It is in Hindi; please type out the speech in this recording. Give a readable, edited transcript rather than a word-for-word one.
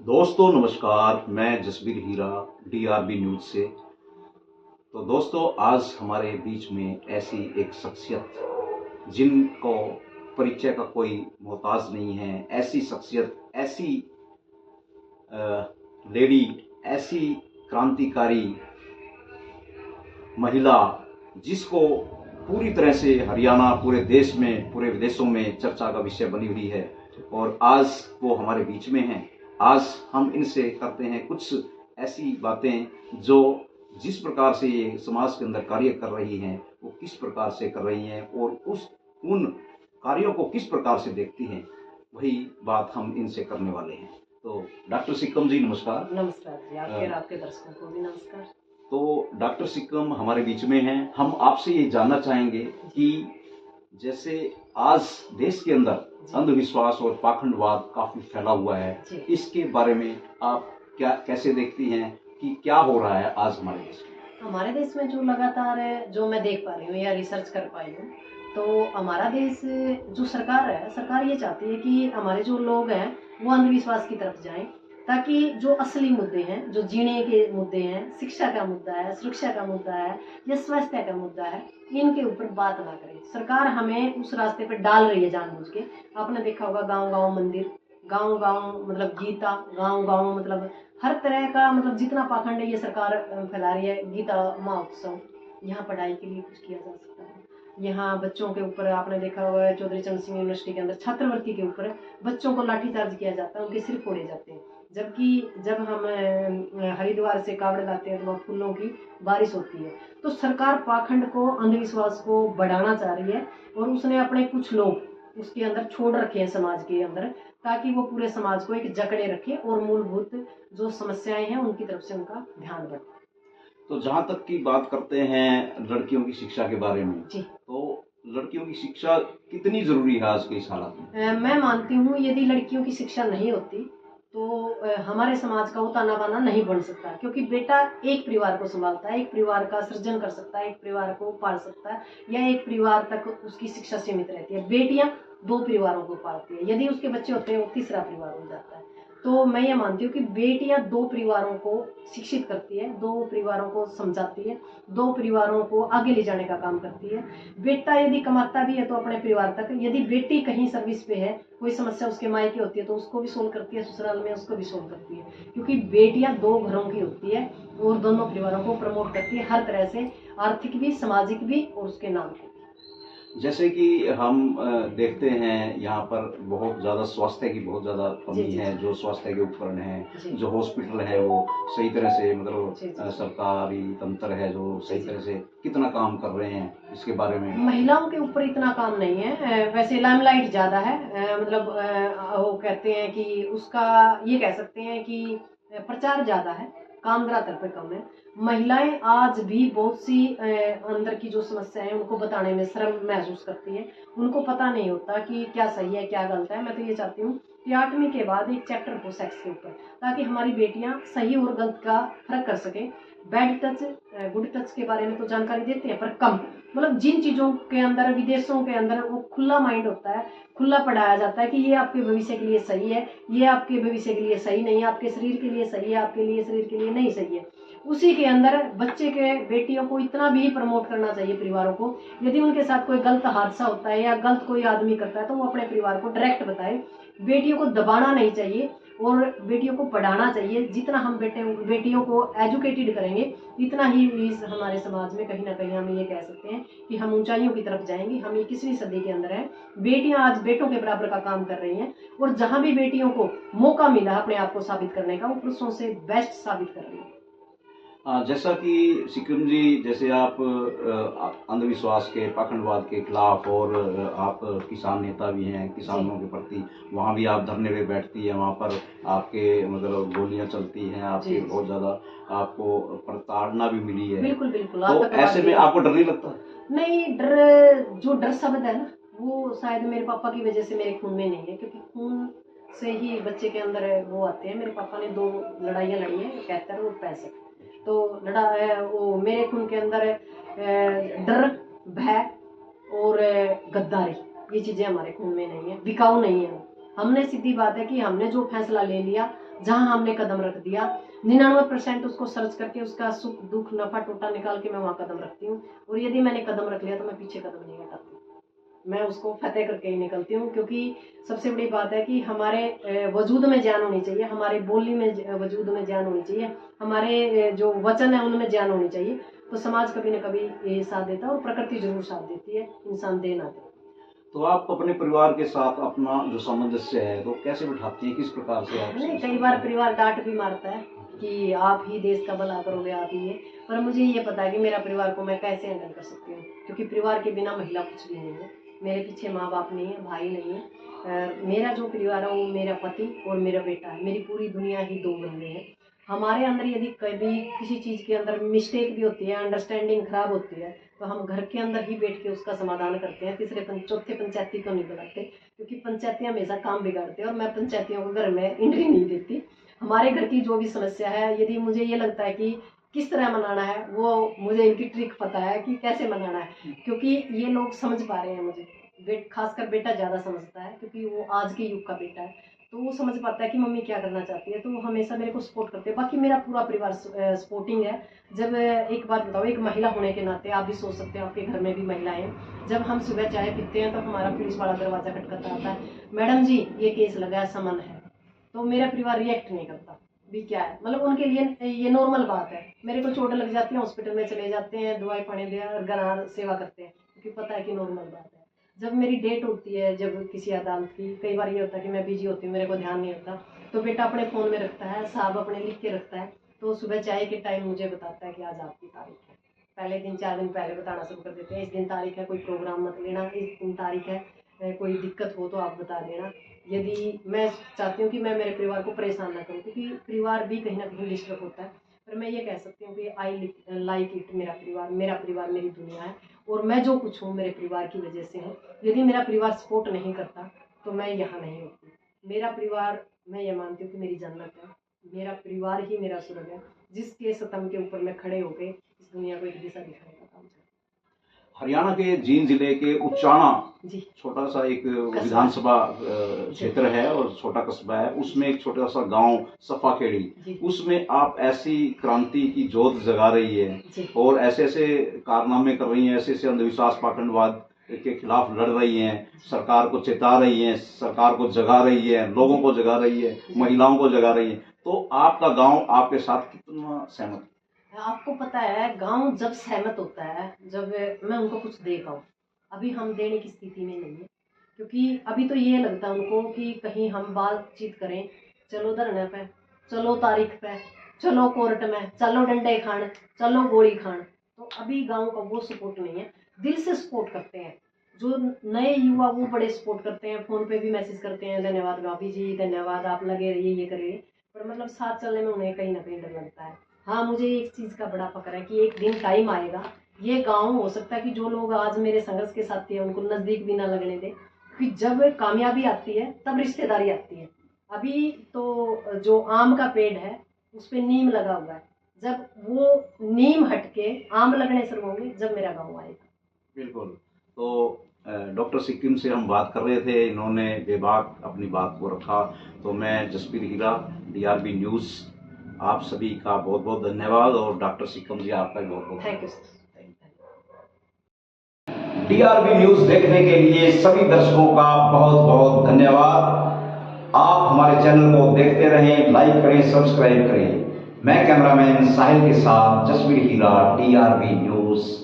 दोस्तों नमस्कार, मैं जसबीर हीरा DRB न्यूज से। तो दोस्तों, आज हमारे बीच में ऐसी एक शख्सियत जिनको परिचय का कोई मोहताज नहीं है, ऐसी शख्सियत, ऐसी लेडी, ऐसी क्रांतिकारी महिला जिसको पूरी तरह से हरियाणा, पूरे देश में, पूरे विदेशों में चर्चा का विषय बनी हुई है और आज वो हमारे बीच में हैं। आज हम इनसे करते हैं कुछ ऐसी बातें जो जिस प्रकार से ये समाज के अंदर कार्य कर रही हैं, वो किस प्रकार से कर रही हैं और उन कार्यों को किस प्रकार से देखती हैं, वही बात हम इनसे करने वाले हैं। तो डॉक्टर सिक्कम जी नमस्कार। नमस्कार जी, आपके और आपके दर्शकों को भी नमस्कार। तो डॉक्टर सिक्कम हमारे बीच में हैं। हम आपसे ये जानना चाहेंगे कि जैसे आज देश के अंदर अंधविश्वास और पाखंडवाद काफी फैला हुआ है, इसके बारे में आप क्या कैसे देखती हैं कि क्या हो रहा है आज हमारे देश में? हमारे देश में जो लगातार जो मैं देख पा रही हूँ या रिसर्च कर पाई हूँ, तो हमारा देश जो सरकार है, सरकार ये चाहती है कि हमारे जो लोग हैं वो अंधविश्वास की तरफ जाएं, ताकि जो असली मुद्दे हैं, जो जीने के मुद्दे हैं, शिक्षा का मुद्दा है, सुरक्षा का मुद्दा है या स्वास्थ्य का मुद्दा है, इनके ऊपर बात ना करें। सरकार हमें उस रास्ते पर डाल रही है जानबूझ के। आपने देखा होगा गांव गांव मंदिर, गांव गांव मतलब गीता, गांव गांव मतलब हर तरह का, मतलब जितना पाखंड है ये सरकार फैला रही है। गीता महोत्सव, यहाँ पढ़ाई के लिए कुछ किया जा सकता है। यहाँ बच्चों के ऊपर आपने देखा होगा चौधरी चरण सिंह यूनिवर्सिटी के अंदर छात्रवृत्ति के ऊपर बच्चों को लाठीचार्ज किया जाता है, उनके सिर फोड़े जाते हैं। जबकि जब हम हरिद्वार से कावड़ लाते हैं तो वह फूलों की बारिश होती है। तो सरकार पाखंड को, अंधविश्वास को बढ़ाना चाह रही है और उसने अपने कुछ लोग उसके अंदर छोड़ रखे हैं समाज के अंदर, ताकि वो पूरे समाज को एक जकड़े रखे और मूलभूत जो समस्याएं हैं उनकी तरफ से उनका ध्यान बढ़े। तो जहाँ तक की बात करते हैं लड़कियों की शिक्षा के बारे में, तो लड़कियों की शिक्षा कितनी जरूरी है आज के इस हालात में? मैं मानती हूँ यदि लड़कियों की शिक्षा नहीं होती तो हमारे समाज का वो ताना बाना नहीं बन सकता, क्योंकि बेटा एक परिवार को संभालता है, एक परिवार का सृजन कर सकता है, एक परिवार को पाल सकता है या एक परिवार तक उसकी शिक्षा सीमित रहती है। बेटियां दो परिवारों को पालती है, यदि उसके बच्चे होते हैं वो तीसरा परिवार हो जाता है। तो मैं ये मानती हूँ कि बेटियां दो परिवारों को शिक्षित करती है, दो परिवारों को समझाती है, दो परिवारों को आगे ले जाने का काम करती है। बेटा यदि कमाता भी है तो अपने परिवार तक, यदि बेटी कहीं सर्विस पे है, कोई समस्या उसके मायके होती है तो उसको भी सोल्व करती है, ससुराल में उसको भी सोल्व करती है, क्योंकि बेटियां दो घरों की होती है और दोनों परिवारों को प्रमोट करती है हर तरह से, आर्थिक भी, सामाजिक भी और उसके नाम को। जैसे कि हम देखते हैं यहाँ पर बहुत ज़्यादा स्वास्थ्य की बहुत ज़्यादा कमी है। जो स्वास्थ्य के उपकरण हैं, जो हॉस्पिटल है वो सही तरह से, मतलब सरकारी तंत्र है जो सही तरह से कितना काम कर रहे हैं, इसके बारे में? महिलाओं के ऊपर इतना काम नहीं है, वैसे लाइमलाइट ज़्यादा है। मतलब वो कहते हैं कि उसका, ये कह सकते हैं कि प्रचार ज़्यादा है, काम धरातल पे कम है। महिलाएं आज भी बहुत सी अंदर की जो समस्या है उनको बताने में शर्म महसूस करती है। उनको पता नहीं होता कि क्या सही है क्या गलत है। मैं तो ये चाहती हूँ कि 8वीं के बाद एक चैप्टर हो सेक्स के ऊपर, ताकि हमारी बेटियां सही और गलत का फर्क कर सकें। बैड टच, गुड टच के बारे में तो जानकारी देते हैं पर कम, मतलब जिन चीज़ों के अंदर, विदेशों के अंदर वो खुला माइंड होता है, खुला पढ़ाया जाता है कि ये आपके भविष्य के लिए सही है, ये आपके भविष्य के लिए सही नहीं है, आपके शरीर के लिए सही है, आपके लिए शरीर के लिए नहीं सही है। उसी के अंदर बच्चे के, बेटियों को इतना भी प्रमोट करना चाहिए परिवारों को, यदि उनके साथ कोई गलत हादसा होता है या गलत कोई आदमी करता है तो वो अपने परिवार को डायरेक्ट बताए। बेटियों को दबाना नहीं चाहिए और बेटियों को पढ़ाना चाहिए। जितना हम बेटियों को एजुकेटेड करेंगे, इतना ही इस हमारे समाज में कहीं ना कहीं हम ये कह सकते हैं कि हम ऊंचाइयों की तरफ जाएंगे। हम 21वीं सदी के अंदर हैं, बेटियां आज बेटों के बराबर का काम कर रही हैं और जहां भी बेटियों को मौका मिला अपने आप को साबित करने का, वो पुरुषों से बेस्ट साबित कर रही है। जैसा कि सिक्किम जी, जैसे आप अंधविश्वास के, पाखंडवाद के खिलाफ, और आप किसान नेता भी हैं, किसानों के प्रति वहाँ भी आप धरने पे बैठती हैं, वहाँ पर आपके मतलब गोलियां चलती हैं, आपके बहुत ज़्यादा आपको प्रताड़ना भी मिली है। बिल्कुल बिल्कुल। तो ऐसे में आपको डर नहीं लगता? नहीं, डर, जो डर शब्द है ना, वो शायद मेरे पापा की वजह से मेरे खून में नहीं है, क्योंकि खून से ही बच्चे के अंदर वो आते हैं। मेरे पापा ने 2 लड़ाइयाँ लड़ी हैं, 71 और 65। तो लड़ा है वो मेरे खून के अंदर डर, भय और गद्दारी, ये चीज़ें हमारे खून में नहीं है, बिकाऊ नहीं है। हमने सीधी बात है कि हमने जो फैसला ले लिया, जहां हमने कदम रख दिया, 99% उसको सर्च करके उसका सुख दुख नफा टोटा निकाल के मैं वहां कदम रखती हूँ। और यदि मैंने कदम रख लिया तो मैं पीछे कदम नहीं हटाती, मैं उसको फतेह करके ही निकलती हूँ। क्योंकि सबसे बड़ी बात है कि हमारे वजूद में जान होनी चाहिए, हमारे बोली में वजूद में जान होनी चाहिए, हमारे जो वचन है उनमें जान होनी चाहिए। तो समाज कभी न कभी ये साथ देता है और प्रकृति जरूर साथ देती है, इंसान दे ना दे। तो आप अपने परिवार के साथ अपना जो सामंजस्य है तो कैसे बिठाती हैं, किस प्रकार से आप? नहीं, कई बार परिवार डांट भी मारता है कि आप ही देश का भला करोगे, आप ही ये। पर मुझे ये पता है कि मेरा परिवार को मैं कैसे हैंडल कर सकती हूँ, क्योंकि परिवार के बिना महिला कुछ भी नहीं है। मेरे पीछे माँ बाप नहीं है, भाई नहीं है। मेरा जो परिवार है वो मेरा पति और मेरा बेटा है। मेरी पूरी दुनिया ही 2 बंदे हैं। हमारे अंदर यदि कभी किसी चीज़ के अंदर मिस्टेक भी होती है, अंडरस्टैंडिंग खराब होती है, तो हम घर के अंदर ही बैठ के उसका समाधान करते हैं। चौथे पंचायती को नहीं बुलाते, क्योंकि पंचायती हमेशा काम बिगाड़ते हैं और मैं पंचायतियों को घर में एंट्री नहीं देती। हमारे घर की जो भी समस्या है, यदि मुझे ये लगता है कि किस तरह मनाना है, वो मुझे इनकी ट्रिक पता है कि कैसे मनाना है, क्योंकि ये लोग समझ पा रहे हैं मुझे। खासकर बेटा ज़्यादा समझता है, क्योंकि वो आज के युग का बेटा है, तो वो समझ पाता है कि मम्मी क्या करना चाहती है, तो वो हमेशा मेरे को सपोर्ट करते हैं। बाकी मेरा पूरा परिवार सपोर्टिंग है। जब एक बात बताओ, एक महिला होने के नाते आप भी सोच सकते हो, आपके घर में भी महिलाएं, जब हम सुबह चाय पीते हैं तो हमारा पुलिस वाला दरवाजा खटखटाता आता है, मैडम जी ये केस लगा है, समन है, तो मेरा परिवार रिएक्ट नहीं करता भी क्या है, मतलब उनके लिए ये नॉर्मल बात है। मेरे को चोट लग जाती है, हॉस्पिटल में चले जाते हैं, दवाई पानी दे और घर सेवा करते हैं, क्योंकि पता है कि नॉर्मल बात है। जब मेरी डेट होती है, जब किसी अदालत की, कई बार ये होता है कि मैं बिजी होती हूँ, मेरे को ध्यान नहीं होता, तो बेटा अपने फ़ोन में रखता है, साहब अपने लिख के रखता है, तो सुबह चाय के टाइम मुझे बताता है कि आज आपकी तारीख है। पहले दिन 4 दिन पहले बताना शुरू कर देते हैं, इस दिन तारीख है, कोई प्रोग्राम मत लेना, इस दिन तारीख है, कोई दिक्कत हो तो आप बता देना। यदि मैं चाहती हूँ कि मैं मेरे परिवार को परेशान ना करूँ, क्योंकि परिवार भी कहीं ना कहीं डिस्टर्ब होता है, पर मैं ये कह सकती हूँ कि आई लाइक इट, मेरा परिवार मेरी दुनिया है, और मैं जो कुछ हूँ मेरे परिवार की वजह से हूँ। यदि मेरा परिवार सपोर्ट नहीं करता तो मैं यहाँ नहीं होती। मेरा परिवार, मैं ये मानती हूँ कि मेरी जन्नत है, मेरा परिवार ही मेरा स्वर्ग है, जिसके स्तंभ के ऊपर मैं खड़े होकर इस दुनिया को एक दिशा दिखाने का काम करती हूँ। हरियाणा के जींद जिले के उचाना जी, छोटा सा एक विधानसभा क्षेत्र है और छोटा कस्बा है, उसमें एक छोटा सा गांव सफाखेड़ी, उसमें आप ऐसी क्रांति की जोत जगा रही है और ऐसे ऐसे कारनामे कर रही हैं, ऐसे ऐसे अंधविश्वास पाखंडवाद के खिलाफ लड़ रही हैं, सरकार को चेता रही हैं, सरकार को जगा रही है, लोगों को जगा रही है, महिलाओं को जगा रही है। तो आपका गाँव आपके साथ कितना सहमत है? आपको पता है, गांव जब सहमत होता है, जब मैं उनको कुछ दे पाऊँ, अभी हम देने की स्थिति में नहीं है, क्योंकि अभी तो ये लगता है उनको कि कहीं हम बातचीत करें, चलो धरने पे, चलो तारीख पे, चलो कोर्ट में, चलो डंडे खान, चलो गोली खान। तो अभी गांव का वो सपोर्ट नहीं है। दिल से सपोर्ट करते हैं जो नए युवा, वो बड़े सपोर्ट करते हैं, फ़ोन पे भी मैसेज करते हैं, धन्यवाद भाभी जी, धन्यवाद, आप लगे रहिए, ये करिए। पर मतलब साथ चलने में उन्हें कहीं ना कहीं डर लगता है। हाँ, मुझे एक चीज़ का बड़ा फ़क्र है कि एक दिन टाइम आएगा, ये गांव हो सकता है कि जो लोग आज मेरे संघर्ष के साथी हैं उनको नज़दीक भी ना लगने दे, कि जब कामयाबी आती है तब रिश्तेदारी आती है। अभी तो जो आम का पेड़ है उस पर नीम लगा हुआ है, जब वो नीम हट के आम लगने शुरू होंगे, जब मेरा गाँव आएगा। बिल्कुल। तो डॉक्टर सिक्किम से हम बात कर रहे थे, इन्होंने बेबाक अपनी बात को रखा, तो मैं जसबीर हीरा, DRB न्यूज़, आप सभी का बहुत बहुत धन्यवाद, और डॉक्टर सिक्किम जी आपका बहुत बहुत thank you sir. DRB news देखने के लिए सभी दर्शकों का बहुत बहुत धन्यवाद। आप हमारे चैनल को देखते रहें, लाइक करें, सब्सक्राइब करें। मैं कैमरामैन साहिल के साथ जसबीर हीरा, DRB न्यूज़।